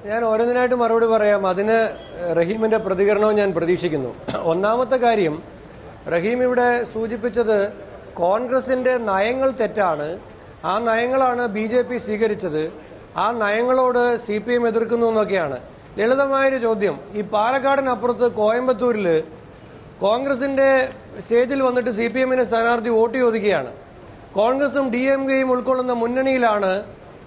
ഞാൻ ഓരോന്നിനായിട്ട് മറുപടി പറയാം. അതിന് റഹീമിന്റെ പ്രതികരണവും ഞാൻ പ്രതീക്ഷിക്കുന്നു. ഒന്നാമത്തെ കാര്യം, റഹീം ഇവിടെ സൂചിപ്പിച്ചത് കോൺഗ്രസിന്റെ നയങ്ങൾ തെറ്റാണ്, ആ നയങ്ങളാണ് BJP സ്വീകരിച്ചത്, ആ നയങ്ങളോട് CPM എതിർക്കുന്നു എന്നൊക്കെയാണ്. ലളിതമായൊരു ചോദ്യം, ഈ പാലക്കാടിനപ്പുറത്ത് കോയമ്പത്തൂരിൽ കോൺഗ്രസിന്റെ സ്റ്റേജിൽ വന്നിട്ട് CPMന്റെ സ്ഥാനാർത്ഥി വോട്ട് ചോദിക്കുകയാണ്. കോൺഗ്രസും DMKയും ഉൾക്കൊള്ളുന്ന മുന്നണിയിലാണ്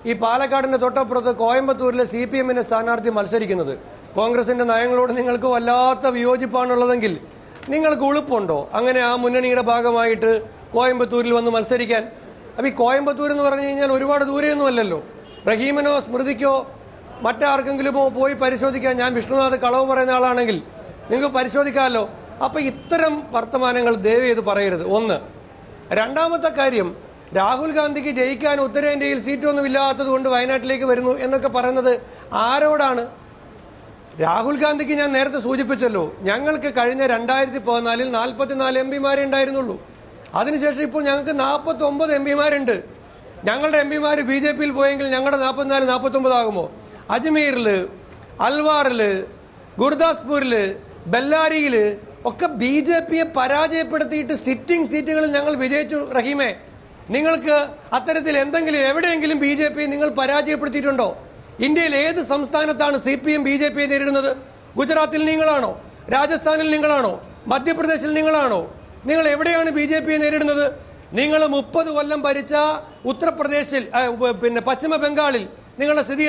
ഈ പാലക്കാടിന്റെ തൊട്ടപ്പുറത്ത് കോയമ്പത്തൂരിലെ CPMന്റെ സ്ഥാനാർത്ഥി മത്സരിക്കുന്നത്. കോൺഗ്രസിന്റെ നയങ്ങളോട് നിങ്ങൾക്ക് വല്ലാത്ത വിയോജിപ്പാണുള്ളതെങ്കിൽ നിങ്ങൾക്ക് ഉളുപ്പുണ്ടോ അങ്ങനെ ആ മുന്നണിയുടെ ഭാഗമായിട്ട് കോയമ്പത്തൂരിൽ വന്ന് മത്സരിക്കാൻ? അപ്പം ഈ കോയമ്പത്തൂർ എന്ന് പറഞ്ഞു കഴിഞ്ഞാൽ ഒരുപാട് ദൂരെയൊന്നുമല്ലല്ലോ. റഹീമിനോ സ്മൃതിക്കോ മറ്റാർക്കെങ്കിലുമോ പോയി പരിശോധിക്കാൻ, ഞാൻ വിഷ്ണുനാഥ് കളവ് പറയുന്ന ആളാണെങ്കിൽ നിങ്ങൾക്ക് പരിശോധിക്കാമല്ലോ. അപ്പം ഇത്തരം വർത്തമാനങ്ങൾ ദയവ് ചെയ്ത് പറയരുത്. ഒന്ന്. രണ്ടാമത്തെ കാര്യം, രാഹുൽ ഗാന്ധിക്ക് ജയിക്കാൻ ഉത്തരേന്ത്യയിൽ സീറ്റൊന്നും ഇല്ലാത്തത് കൊണ്ട് വയനാട്ടിലേക്ക് വരുന്നു എന്നൊക്കെ പറയുന്നത് ആരോടാണ്? രാഹുൽ ഗാന്ധിക്ക് ഞാൻ നേരത്തെ സൂചിപ്പിച്ചല്ലോ, ഞങ്ങൾക്ക് കഴിഞ്ഞ 2014 44 MPമാരെ ഉണ്ടായിരുന്നുള്ളൂ. അതിനുശേഷം ഇപ്പോൾ ഞങ്ങൾക്ക് 49 MPമാരുണ്ട്. ഞങ്ങളുടെ MPമാർ BJPയിൽ പോയെങ്കിൽ ഞങ്ങളുടെ 44 49 ആകുമോ? അജ്മീറിൽ, അൽവാറിൽ, ഗുർദാസ്പൂരിൽ, ബെല്ലാരിയിൽ ഒക്കെ BJPയെ പരാജയപ്പെടുത്തിയിട്ട് സിറ്റിംഗ് സീറ്റുകളിൽ ഞങ്ങൾ വിജയിച്ചു. റഹീമെ, നിങ്ങൾക്ക് അത്തരത്തിൽ എന്തെങ്കിലും എവിടെയെങ്കിലും BJP നിങ്ങൾ പരാജയപ്പെടുത്തിയിട്ടുണ്ടോ? ഇന്ത്യയിൽ ഏത് സംസ്ഥാനത്താണ് CPM BJPയെ നേരിടുന്നത്? ഗുജറാത്തിൽ നിങ്ങളാണോ? രാജസ്ഥാനിൽ നിങ്ങളാണോ? മധ്യപ്രദേശിൽ നിങ്ങളാണോ? നിങ്ങൾ എവിടെയാണ് BJPയെ നേരിടുന്നത്? നിങ്ങൾ 30 കൊല്ലം ഭരിച്ച ഉത്തർപ്രദേശിൽ, പിന്നെ പശ്ചിമ ബംഗാളിൽ നിങ്ങളുടെ സ്ഥിതി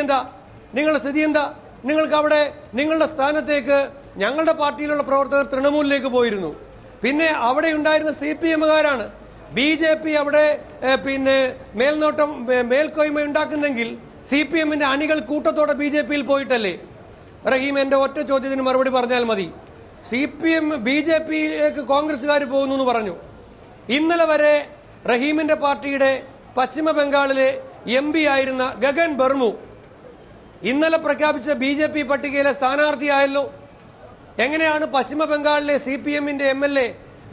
എന്താ? നിങ്ങൾക്ക് അവിടെ നിങ്ങളുടെ സ്ഥാനത്തേക്ക് ഞങ്ങളുടെ പാർട്ടിയിലുള്ള പ്രവർത്തകർ തൃണമൂലിലേക്ക് പോയിരുന്നു. പിന്നെ അവിടെ ഉണ്ടായിരുന്ന CPMകാരാണ്. BJP അവിടെ പിന്നെ മേൽക്കോയ്മ ഉണ്ടാക്കുന്നെങ്കിൽ CPMന്റെ അണികൾ കൂട്ടത്തോടെ BJPയിൽ പോയിട്ടല്ലേ? റഹീം, എന്റെ ഒറ്റ ചോദ്യത്തിന് മറുപടി പറഞ്ഞാൽ മതി. CPM BJPയിലേക്ക് കോൺഗ്രസ്സുകാർ പോകുന്നു എന്ന് പറഞ്ഞു. ഇന്നലെ വരെ റഹീമിന്റെ പാർട്ടിയുടെ പശ്ചിമ ബംഗാളിലെ MP ആയിരുന്ന ഗഗൻ ബർമു ഇന്നലെ പ്രഖ്യാപിച്ച BJP പട്ടികയിലെ സ്ഥാനാർത്ഥിയായല്ലോ. എങ്ങനെയാണ് പശ്ചിമ ബംഗാളിലെ CPMന്റെ MLA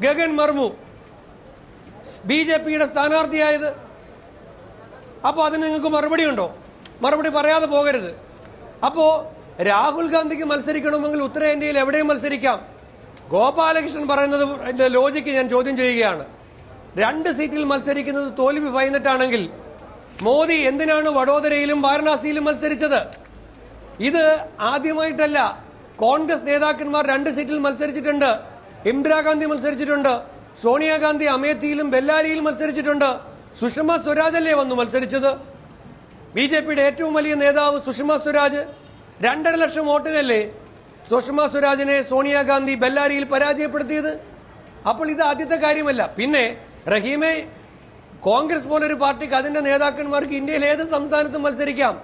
ഗഗൻ മർമു BJPയുടെ സ്ഥാനാർത്ഥിയായത്? അപ്പോൾ അതിന് നിങ്ങൾക്ക് മറുപടി ഉണ്ടോ? മറുപടി പറയാതെ പോകരുത്. അപ്പോൾ രാഹുൽ ഗാന്ധിക്ക് മത്സരിക്കണമെങ്കിൽ ഉത്തരേന്ത്യയിൽ എവിടെയും മത്സരിക്കാം. ഗോപാലകൃഷ്ണൻ പറയുന്നത് ലോജിക്ക് ഞാൻ ചോദ്യം ചെയ്യുകയാണ്. 2 സീറ്റിൽ മത്സരിക്കുന്നത് തോൽവി ഭയന്നിട്ടാണെങ്കിൽ മോദി എന്തിനാണ് വഡോദരയിലും വാരണാസിയിലും മത്സരിച്ചത്? ഇത് ആദ്യമായിട്ടല്ല. കോൺഗ്രസ് നേതാക്കന്മാർ 2 സീറ്റിൽ മത്സരിച്ചിട്ടുണ്ട്. ഇന്ദിരാഗാന്ധി മത്സരിച്ചിട്ടുണ്ട്, സോണിയാഗാന്ധി അമേത്തിയിലും ബെല്ലാരിയിലും മത്സരിച്ചിട്ടുണ്ട്. സുഷമ സ്വരാജ് അല്ലേ വന്നു മത്സരിച്ചത്? BJPയുടെ ഏറ്റവും വലിയ നേതാവ് സുഷമ സ്വരാജ് 2.5 ലക്ഷം വോട്ടിനല്ലേ സുഷമ സ്വരാജിനെ സോണിയാഗാന്ധി ബെല്ലാരിയിൽ പരാജയപ്പെടുത്തിയത്? അപ്പോൾ ഇത് ആദ്യത്തെ കാര്യമല്ല. പിന്നെ റഹീമെ, കോൺഗ്രസ് പോലൊരു പാർട്ടിക്ക് അതിന്റെ നേതാക്കന്മാർക്ക് ഇന്ത്യയിൽ ഏത് സംസ്ഥാനത്തും മത്സരിക്കാം.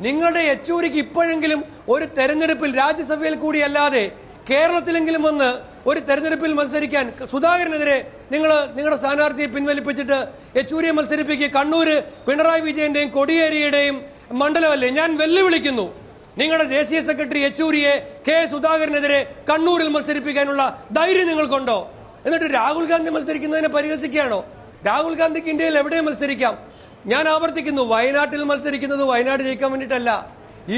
നിങ്ങളുടെ യെച്ചൂരിക്ക് ഇപ്പോഴെങ്കിലും ഒരു തെരഞ്ഞെടുപ്പിൽ രാജ്യസഭയിൽ കൂടിയല്ലാതെ കേരളത്തിലെങ്കിലും വന്ന് ഒരു തെരഞ്ഞെടുപ്പിൽ മത്സരിക്കാൻ, സുധാകരനെതിരെ നിങ്ങളുടെ സ്ഥാനാർത്ഥിയെ പിൻവലിപ്പിച്ചിട്ട് യെച്ചൂരിയെ മത്സരിപ്പിക്കുക. കണ്ണൂര് പിണറായി വിജയന്റെയും കോടിയേരിയുടെയും മണ്ഡലമല്ലേ? ഞാൻ വെല്ലുവിളിക്കുന്നു, നിങ്ങളുടെ ദേശീയ സെക്രട്ടറി യെച്ചൂരിയെ സുധാകരനെതിരെ കണ്ണൂരിൽ മത്സരിപ്പിക്കാനുള്ള ധൈര്യം നിങ്ങൾക്കുണ്ടോ? എന്നിട്ട് രാഹുൽ ഗാന്ധി മത്സരിക്കുന്നതിനെ പരിഹസിക്കുകയാണോ? രാഹുൽ ഗാന്ധിക്ക് ഇന്ത്യയിൽ എവിടെ മത്സരിക്കാം? ഞാൻ ആവർത്തിക്കുന്നു, വയനാട്ടിൽ മത്സരിക്കുന്നത് വയനാട് ജയിക്കാൻ വേണ്ടിയിട്ടല്ല,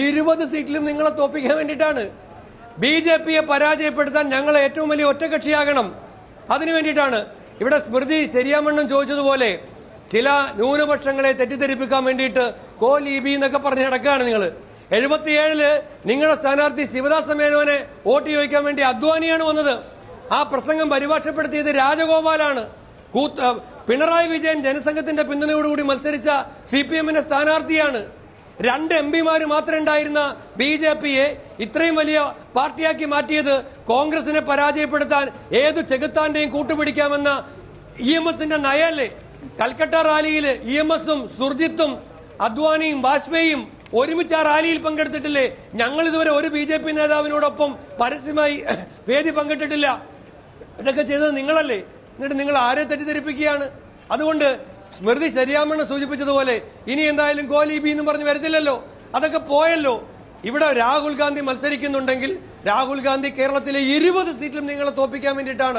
20 സീറ്റിലും നിങ്ങളെ തോപ്പിക്കാൻ വേണ്ടിയിട്ടാണ്. BJPയെ പരാജയപ്പെടുത്താൻ ഞങ്ങൾ ഏറ്റവും വലിയ ഒറ്റകക്ഷിയാകണം, അതിനു വേണ്ടിയിട്ടാണ്. ഇവിടെ സ്മൃതി ശരിയാമണ്ണം ചോദിച്ചതുപോലെ ചില ന്യൂനപക്ഷങ്ങളെ തെറ്റിദ്ധരിപ്പിക്കാൻ വേണ്ടിയിട്ട് കോലീബി എന്നൊക്കെ പറഞ്ഞ് നടക്കുകയാണ് നിങ്ങൾ. 77 നിങ്ങളുടെ സ്ഥാനാർത്ഥി ശിവദാസ മേനോനെ വോട്ട് ചോദിക്കാൻ വേണ്ടി അദ്വാനിയാണ് വന്നത്. ആ പ്രസംഗം പരിഭാഷപ്പെടുത്തിയത് രാജഗോപാലാണ്. പിണറായി വിജയൻ ജനസംഘത്തിന്റെ പിന്തുണയോടുകൂടി മത്സരിച്ച CPMന്റെ സ്ഥാനാർത്ഥിയാണ്. 2 MPമാര് മാത്രം ഉണ്ടായിരുന്ന BJPയെ ഇത്രയും വലിയ പാർട്ടിയാക്കി മാറ്റിയത് കോൺഗ്രസിനെ പരാജയപ്പെടുത്താൻ ഏതു ചെകുത്താന്റെയും കൂട്ടുപിടിക്കാമെന്ന EMSന്റെ നയല്ലേ? കൽക്കട്ട റാലിയിൽ EMSും സുർജിത്തും അദ്വാനിയും വാജ്പേയിയും ഒരുമിച്ച് ആ റാലിയിൽ പങ്കെടുത്തിട്ടില്ലേ? ഞങ്ങൾ ഇതുവരെ ഒരു BJP നേതാവിനോടൊപ്പം പരസ്യമായി വേദി പങ്കിട്ടിട്ടില്ല. ഇതൊക്കെ ചെയ്തത് നിങ്ങളല്ലേ? എന്നിട്ട് നിങ്ങൾ ആരെ തെറ്റിദ്ധരിപ്പിക്കുകയാണ്? അതുകൊണ്ട് സ്മൃതി ശരിയാമെന്ന് സൂചിപ്പിച്ചതുപോലെ ഇനി എന്തായാലും കോലീബി എന്ന് പറഞ്ഞ് വരത്തില്ലല്ലോ, അതൊക്കെ പോയല്ലോ. ഇവിടെ രാഹുൽ ഗാന്ധി മത്സരിക്കുന്നുണ്ടെങ്കിൽ രാഹുൽ ഗാന്ധി കേരളത്തിലെ 20 സീറ്റിലും നിങ്ങളെ തോപ്പിക്കാൻ വേണ്ടിയിട്ടാണ്.